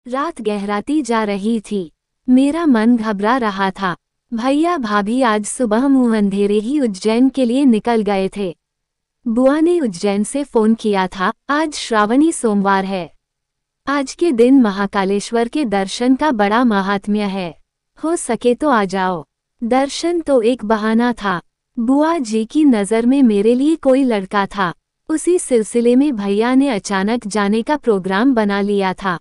रात गहराती जा रही थी। मेरा मन घबरा रहा था। भैया भाभी आज सुबह मुंह अंधेरे ही उज्जैन के लिए निकल गए थे। बुआ ने उज्जैन से फोन किया था, आज श्रावणी सोमवार है। आज के दिन महाकालेश्वर के दर्शन का बड़ा महात्म्य है। हो सके तो आ जाओ। दर्शन तो एक बहाना था। बुआ जी की नज़र में मेरे लिए कोई लड़का था। उसी सिलसिले में भैया ने अचानक जाने का प्रोग्राम बना लिया था।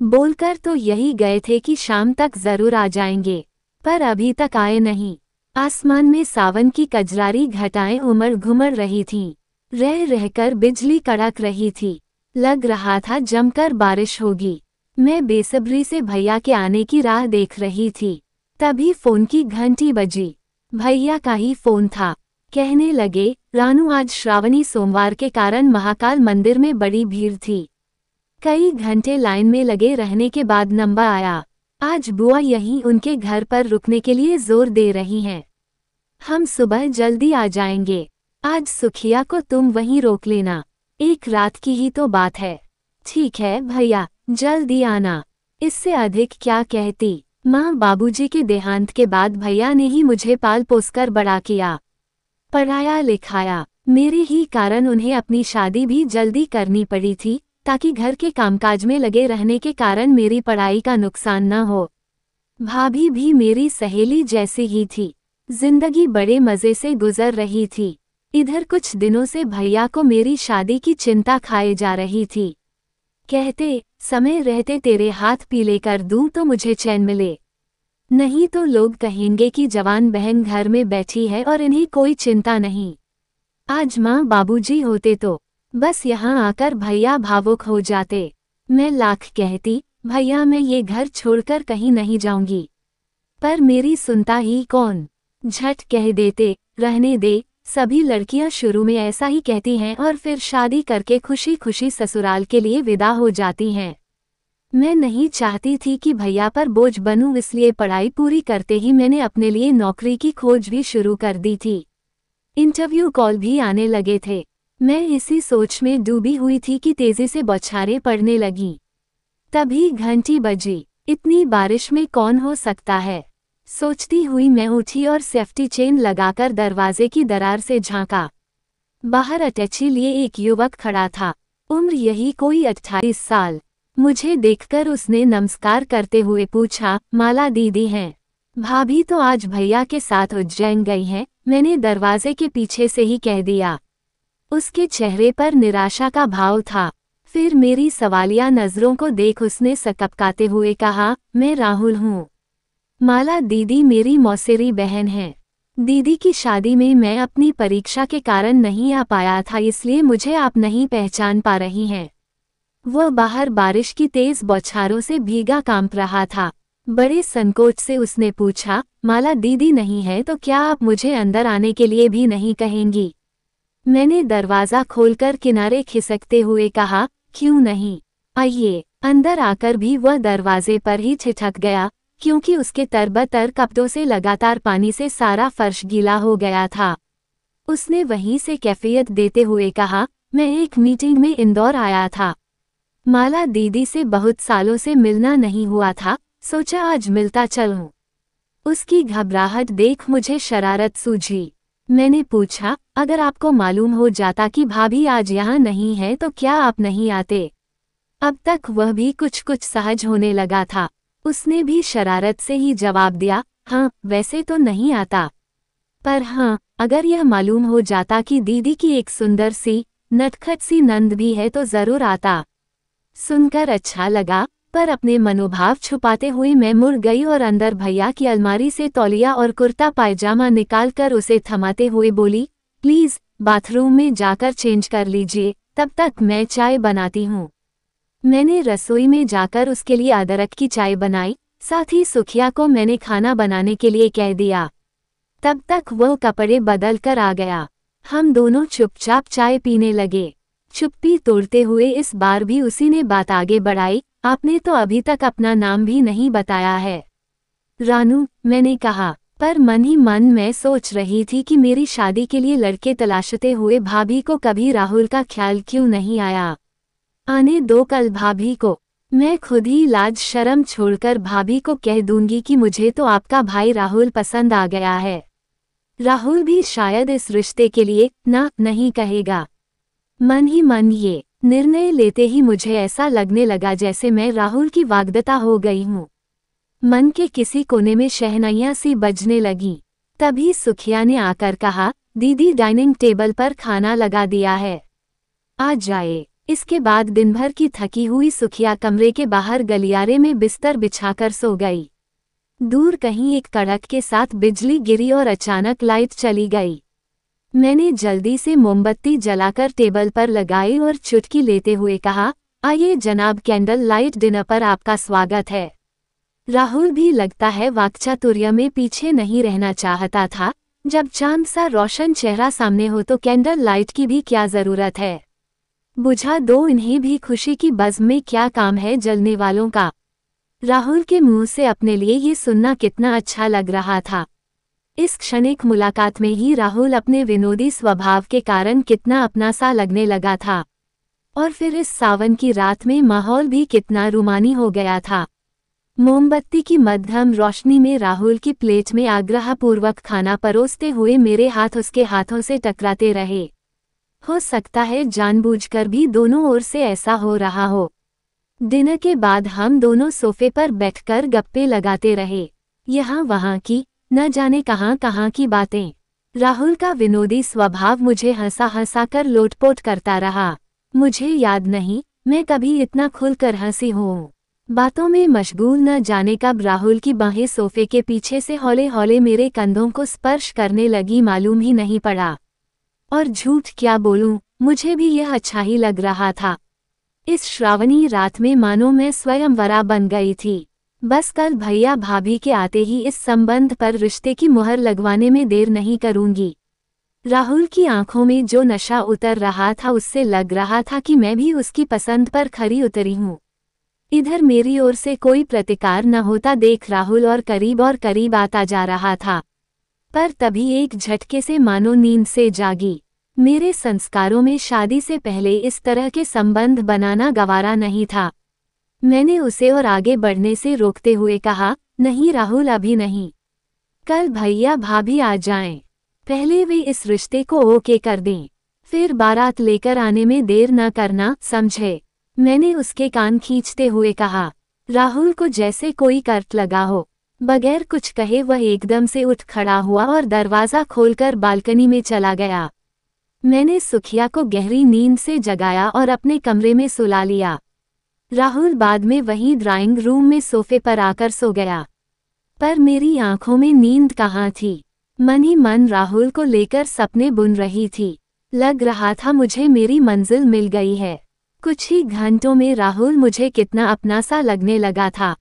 बोलकर तो यही गए थे कि शाम तक जरूर आ जाएंगे, पर अभी तक आए नहीं। आसमान में सावन की कजरारी घटाएं उमड़ घुमड़ रही थीं। रह रहकर बिजली कड़क रही थी। लग रहा था जमकर बारिश होगी। मैं बेसब्री से भैया के आने की राह देख रही थी। तभी फोन की घंटी बजी। भैया का ही फोन था। कहने लगे, रानू आज श्रावणी सोमवार के कारण महाकाल मंदिर में बड़ी भीड़ थी। कई घंटे लाइन में लगे रहने के बाद नंबर आया। आज बुआ यहीं उनके घर पर रुकने के लिए जोर दे रही हैं। हम सुबह जल्दी आ जाएंगे। आज सुखिया को तुम वहीं रोक लेना। एक रात की ही तो बात है। ठीक है भैया, जल्दी आना। इससे अधिक क्या कहती। माँ बाबूजी के देहांत के बाद भैया ने ही मुझे पाल पोसकर बड़ा किया, पढ़ाया लिखाया। मेरे ही कारण उन्हें अपनी शादी भी जल्दी करनी पड़ी थी, ताकि घर के कामकाज में लगे रहने के कारण मेरी पढ़ाई का नुकसान न हो। भाभी भी मेरी सहेली जैसी ही थी। जिंदगी बड़े मजे से गुजर रही थी। इधर कुछ दिनों से भैया को मेरी शादी की चिंता खाए जा रही थी। कहते, समय रहते तेरे हाथ पीले कर दूं तो मुझे चैन मिले, नहीं तो लोग कहेंगे कि जवान बहन घर में बैठी है और इन्हें कोई चिंता नहीं। आज माँ बाबूजी होते तो बस यहाँ आकर भैया भावुक हो जाते। मैं लाख कहती, भैया मैं ये घर छोड़कर कहीं नहीं जाऊंगी, पर मेरी सुनता ही कौन। झट कह देते, रहने दे। सभी लड़कियां शुरू में ऐसा ही कहती हैं और फिर शादी करके खुशी खुशी ससुराल के लिए विदा हो जाती हैं। मैं नहीं चाहती थी कि भैया पर बोझ बनूं, इसलिए पढ़ाई पूरी करते ही मैंने अपने लिए नौकरी की खोज भी शुरू कर दी थी। इंटरव्यू कॉल भी आने लगे थे। मैं इसी सोच में डूबी हुई थी कि तेजी से बौछारें पड़ने लगीं। तभी घंटी बजी। इतनी बारिश में कौन हो सकता है, सोचती हुई मैं उठी और सेफ्टी चेन लगाकर दरवाजे की दरार से झांका। बाहर अटैची लिए एक युवक खड़ा था। उम्र यही कोई 28 साल। मुझे देखकर उसने नमस्कार करते हुए पूछा, माला दीदी हैं? भाभी तो आज भैया के साथ उज्जैन गई हैं, मैंने दरवाजे के पीछे से ही कह दिया। उसके चेहरे पर निराशा का भाव था। फिर मेरी सवालिया नजरों को देख उसने सकपकाते हुए कहा, मैं राहुल हूँ। माला दीदी मेरी मौसेरी बहन है। दीदी की शादी में मैं अपनी परीक्षा के कारण नहीं आ पाया था, इसलिए मुझे आप नहीं पहचान पा रही हैं। वह बाहर बारिश की तेज बौछारों से भीगा कांप रहा था। बड़े संकोच से उसने पूछा, माला दीदी नहीं है तो क्या आप मुझे अंदर आने के लिए भी नहीं कहेंगी? मैंने दरवाज़ा खोलकर किनारे खिसकते हुए कहा, क्यों नहीं, आइए। अंदर आकर भी वह दरवाजे पर ही ठिठक गया, क्योंकि उसके तरबतर कपड़ों से लगातार पानी से सारा फर्श गीला हो गया था। उसने वहीं से कैफियत देते हुए कहा, मैं एक मीटिंग में इंदौर आया था। माला दीदी से बहुत सालों से मिलना नहीं हुआ था, सोचा आज मिलता चलूं। उसकी घबराहट देख मुझे शरारत सूझी। मैंने पूछा, अगर आपको मालूम हो जाता कि भाभी आज यहाँ नहीं है तो क्या आप नहीं आते? अब तक वह भी कुछ कुछ सहज होने लगा था। उसने भी शरारत से ही जवाब दिया, हाँ वैसे तो नहीं आता, पर हाँ अगर यह मालूम हो जाता कि दीदी की एक सुंदर सी नटखट सी नंद भी है तो जरूर आता। सुनकर अच्छा लगा, पर अपने मनोभाव छुपाते हुए मैं मुड़ गई और अंदर भैया की अलमारी से तौलिया और कुर्ता पायजामा निकालकर उसे थमाते हुए बोली, प्लीज बाथरूम में जाकर चेंज कर लीजिए, तब तक मैं चाय बनाती हूँ। मैंने रसोई में जाकर उसके लिए अदरक की चाय बनाई, साथ ही सुखिया को मैंने खाना बनाने के लिए कह दिया। तब तक वह कपड़े बदल कर आ गया। हम दोनों चुपचाप चाय पीने लगे। चुप्पी तोड़ते हुए इस बार भी उसी ने बात आगे बढ़ाई, आपने तो अभी तक अपना नाम भी नहीं बताया है। रानू, मैंने कहा, पर मन ही मन मैं सोच रही थी कि मेरी शादी के लिए लड़के तलाशते हुए भाभी को कभी राहुल का ख्याल क्यों नहीं आया। आने दो कल भाभी को। मैं खुद ही लाज शर्म छोड़कर भाभी को कह दूंगी कि मुझे तो आपका भाई राहुल पसंद आ गया है। राहुल भी शायद इस रिश्ते के लिए ना नहीं कहेगा। मन ही मन ये निर्णय लेते ही मुझे ऐसा लगने लगा जैसे मैं राहुल की वाग्दत्ता हो गई हूँ। मन के किसी कोने में शहनाइयाँ सी बजने लगी। तभी सुखिया ने आकर कहा, दीदी डाइनिंग टेबल पर खाना लगा दिया है, आ जाए। इसके बाद दिन भर की थकी हुई सुखिया कमरे के बाहर गलियारे में बिस्तर बिछाकर सो गई। दूर कहीं एक कड़क के साथ बिजली गिरी और अचानक लाइट चली गई। मैंने जल्दी से मोमबत्ती जलाकर टेबल पर लगाई और चुटकी लेते हुए कहा, आइए जनाब, कैंडल लाइट डिनर पर आपका स्वागत है। राहुल भी लगता है वाक्चातुर्य में पीछे नहीं रहना चाहता था। जब चांद सा रोशन चेहरा सामने हो तो कैंडल लाइट की भी क्या जरूरत है, बुझा दो इन्हें भी, खुशी की बज़्म में क्या काम है जलने वालों का। राहुल के मुंह से अपने लिए ये सुनना कितना अच्छा लग रहा था। इस क्षणिक मुलाकात में ही राहुल अपने विनोदी स्वभाव के कारण कितना अपना सा लगने लगा था। और फिर इस सावन की रात में माहौल भी कितना रूमानी हो गया था। मोमबत्ती की मध्यम रोशनी में राहुल की प्लेट में आग्रहपूर्वक खाना परोसते हुए मेरे हाथ उसके हाथों से टकराते रहे। हो सकता है जानबूझकर भी दोनों ओर से ऐसा हो रहा हो। डिनर के बाद हम दोनों सोफे पर बैठकर गप्पे लगाते रहे, यहाँ वहाँ की, न जाने कहाँ कहाँ की बातें। राहुल का विनोदी स्वभाव मुझे हंसा हंसा कर लोटपोट करता रहा। मुझे याद नहीं मैं कभी इतना खुलकर हंसी हूँ। बातों में मशगूल न जाने कब राहुल की बाहें सोफे के पीछे से हौले हौले मेरे कंधों को स्पर्श करने लगी, मालूम ही नहीं पड़ा। और झूठ क्या बोलूं, मुझे भी यह अच्छा ही लग रहा था। इस श्रावणी रात में मानो मैं स्वयंवरा बन गई थी। बस कल भैया भाभी के आते ही इस संबंध पर रिश्ते की मुहर लगवाने में देर नहीं करूंगी। राहुल की आंखों में जो नशा उतर रहा था उससे लग रहा था कि मैं भी उसकी पसंद पर खरी उतरी हूँ। इधर मेरी ओर से कोई प्रतिकार न होता देख राहुल और करीब आता जा रहा था। पर तभी एक झटके से मानो नींद से जागी। मेरे संस्कारों में शादी से पहले इस तरह के संबंध बनाना गवारा नहीं था। मैंने उसे और आगे बढ़ने से रोकते हुए कहा, नहीं राहुल, अभी नहीं, कल भैया भाभी आ जाएं। पहले वे इस रिश्ते को ओके कर दें, फिर बारात लेकर आने में देर न करना, समझे। मैंने उसके कान खींचते हुए कहा। राहुल को जैसे कोई कर्त लगा हो। बगैर कुछ कहे वह एकदम से उठ खड़ा हुआ और दरवाज़ा खोलकर बालकनी में चला गया। मैंने सुखिया को गहरी नींद से जगाया और अपने कमरे में सुला लिया। राहुल बाद में वहीं ड्राइंग रूम में सोफे पर आकर सो गया। पर मेरी आंखों में नींद कहाँ थी। मन ही मन राहुल को लेकर सपने बुन रही थी। लग रहा था मुझे मेरी मंजिल मिल गई है। कुछ ही घंटों में राहुल मुझे कितना अपना सा लगने लगा था।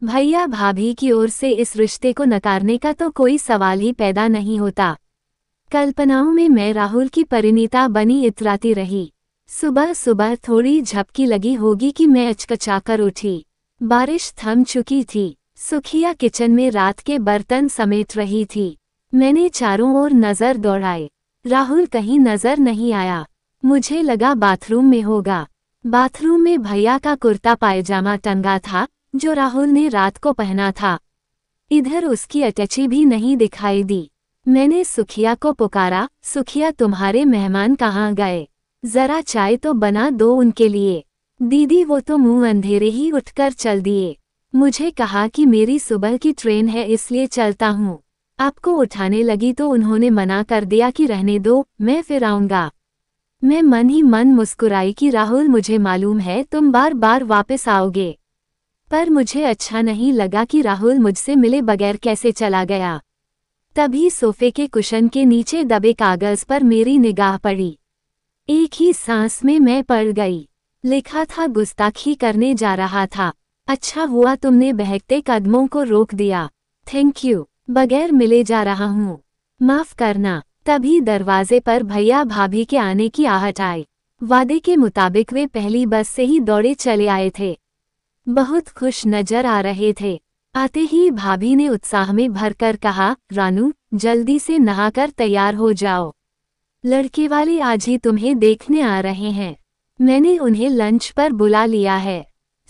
भैया भाभी की ओर से इस रिश्ते को नकारने का तो कोई सवाल ही पैदा नहीं होता। कल्पनाओं में मैं राहुल की परिणीता बनी इतराती रही। सुबह सुबह थोड़ी झपकी लगी होगी कि मैं अचकचाकर उठी। बारिश थम चुकी थी। सुखिया किचन में रात के बर्तन समेट रही थी। मैंने चारों ओर नजर दौड़ाई, राहुल कहीं नजर नहीं आया। मुझे लगा बाथरूम में होगा। बाथरूम में भैया का कुर्ता पायजामा टंगा था जो राहुल ने रात को पहना था। इधर उसकी अटैची भी नहीं दिखाई दी। मैंने सुखिया को पुकारा, सुखिया तुम्हारे मेहमान कहाँ गए? जरा चाय तो बना दो उनके लिए। दीदी वो तो मुंह अंधेरे ही उठकर चल दिए। मुझे कहा कि मेरी सुबह की ट्रेन है इसलिए चलता हूँ। आपको उठाने लगी तो उन्होंने मना कर दिया कि रहने दो, मैं फिर आऊँगा। मैं मन ही मन मुस्कुराई कि राहुल मुझे मालूम है तुम बार बार वापस आओगे। पर मुझे अच्छा नहीं लगा कि राहुल मुझसे मिले बगैर कैसे चला गया। तभी सोफे के कुशन के नीचे दबे कागज पर मेरी निगाह पड़ी। एक ही सांस में मैं पड़ गई। लिखा था गुस्ताखी करने जा रहा था। अच्छा हुआ तुमने बहकते कदमों को रोक दिया। Thank you. बगैर मिले जा रहा हूँ, माफ करना। तभी दरवाजे पर भैया भाभी के आने की आहट आई। वादे के मुताबिक वे पहली बस से ही दौड़े चले आए थे। बहुत खुश नजर आ रहे थे। आते ही भाभी ने उत्साह में भरकर कहा, रानू जल्दी से नहाकर तैयार हो जाओ, लड़के वाले आज ही तुम्हें देखने आ रहे हैं। मैंने उन्हें लंच पर बुला लिया है।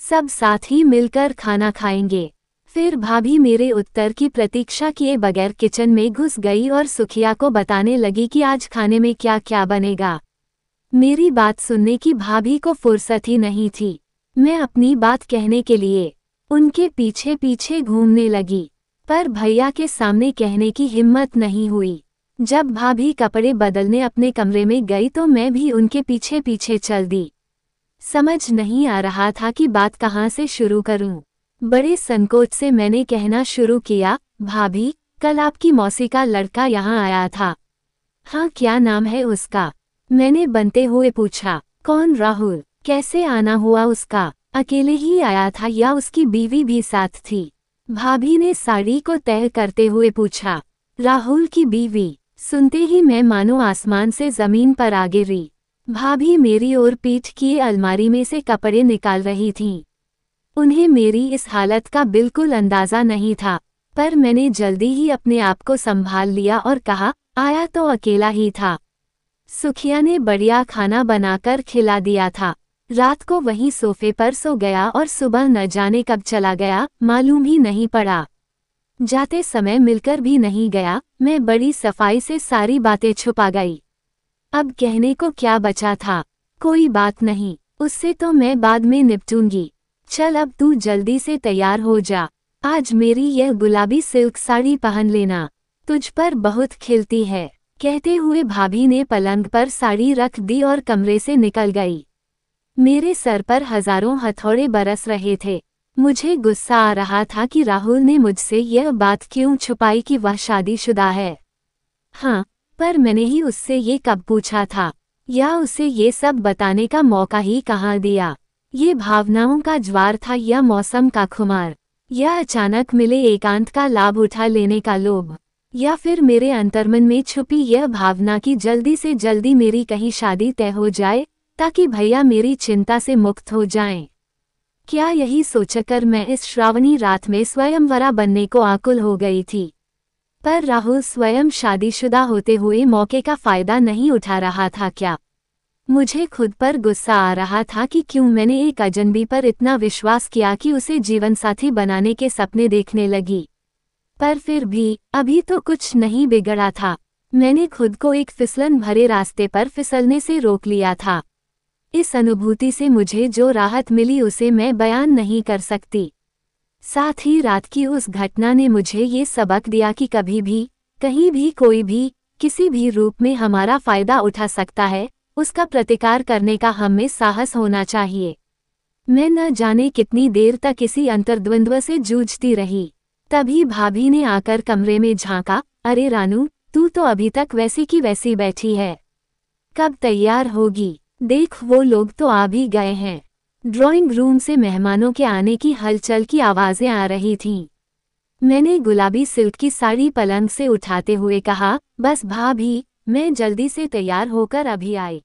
सब साथ ही मिलकर खाना खाएंगे। फिर भाभी मेरे उत्तर की प्रतीक्षा किए बगैर किचन में घुस गई और सुखिया को बताने लगी कि आज खाने में क्या क्या बनेगा। मेरी बात सुनने की भाभी को फुर्सत ही नहीं थी। मैं अपनी बात कहने के लिए उनके पीछे पीछे घूमने लगी, पर भैया के सामने कहने की हिम्मत नहीं हुई। जब भाभी कपड़े बदलने अपने कमरे में गई तो मैं भी उनके पीछे पीछे चल दी। समझ नहीं आ रहा था कि बात कहाँ से शुरू करूं। बड़े संकोच से मैंने कहना शुरू किया, भाभी, कल आपकी मौसी का लड़का यहाँ आया था। हाँ, क्या नाम है उसका? मैंने बनते हुए पूछा। कौन, राहुल? कैसे आना हुआ उसका? अकेले ही आया था या उसकी बीवी भी साथ थी? भाभी ने साड़ी को तय करते हुए पूछा। राहुल की बीवी। सुनते ही मैं मानो आसमान से जमीन पर आ गिरी। भाभी मेरी ओर पीठ किए अलमारी में से कपड़े निकाल रही थीं। उन्हें मेरी इस हालत का बिल्कुल अंदाजा नहीं था, पर मैंने जल्दी ही अपने आप को संभाल लिया और कहा, आया तो अकेला ही था। सुखिया ने बढ़िया खाना बनाकर खिला दिया था। रात को वहीं सोफे पर सो गया और सुबह न जाने कब चला गया, मालूम ही नहीं पड़ा। जाते समय मिलकर भी नहीं गया। मैं बड़ी सफाई से सारी बातें छुपा गई। अब कहने को क्या बचा था? कोई बात नहीं, उससे तो मैं बाद में निपटूंगी। चल अब तू जल्दी से तैयार हो जा। आज मेरी यह गुलाबी सिल्क साड़ी पहन लेना, तुझ पर बहुत खिलती है। कहते हुए भाभी ने पलंग पर साड़ी रख दी और कमरे से निकल गई। मेरे सर पर हजारों हथौड़े बरस रहे थे। मुझे गुस्सा आ रहा था कि राहुल ने मुझसे यह बात क्यों छुपाई कि वह शादीशुदा है। हाँ, पर मैंने ही उससे ये कब पूछा था, या उसे ये सब बताने का मौका ही कहाँ दिया? ये भावनाओं का ज्वार था या मौसम का खुमार, या अचानक मिले एकांत का लाभ उठा लेने का लोभ, या फिर मेरे अंतर्मन में छुपी यह भावना कि जल्दी से जल्दी मेरी कहीं शादी तय हो जाए ताकि भैया मेरी चिंता से मुक्त हो जाएं। क्या यही सोचकर मैं इस श्रावणी रात में स्वयंवरा बनने को आकुल हो गई थी? पर राहुल स्वयं शादीशुदा होते हुए मौके का फायदा नहीं उठा रहा था क्या? मुझे खुद पर गुस्सा आ रहा था कि क्यों मैंने एक अजनबी पर इतना विश्वास किया कि उसे जीवनसाथी बनाने के सपने देखने लगी। पर फिर भी अभी तो कुछ नहीं बिगड़ा था। मैंने खुद को एक फिसलन भरे रास्ते पर फिसलने से रोक लिया था। इस अनुभूति से मुझे जो राहत मिली उसे मैं बयान नहीं कर सकती। साथ ही रात की उस घटना ने मुझे ये सबक दिया कि कभी भी, कहीं भी, कोई भी, किसी भी रूप में हमारा फायदा उठा सकता है, उसका प्रतिकार करने का हम में साहस होना चाहिए। मैं न जाने कितनी देर तक इसी अंतर्द्वंद्व से जूझती रही। तभी भाभी ने आकर कमरे में झांका। अरे रानू, तू तो अभी तक वैसी की वैसी बैठी है, कब तैयार होगी? देख, वो लोग तो आ भी गए हैं। ड्राइंग रूम से मेहमानों के आने की हलचल की आवाजें आ रही थीं। मैंने गुलाबी सिल्क की साड़ी पलंग से उठाते हुए कहा, बस भाभी, मैं जल्दी से तैयार होकर अभी आई।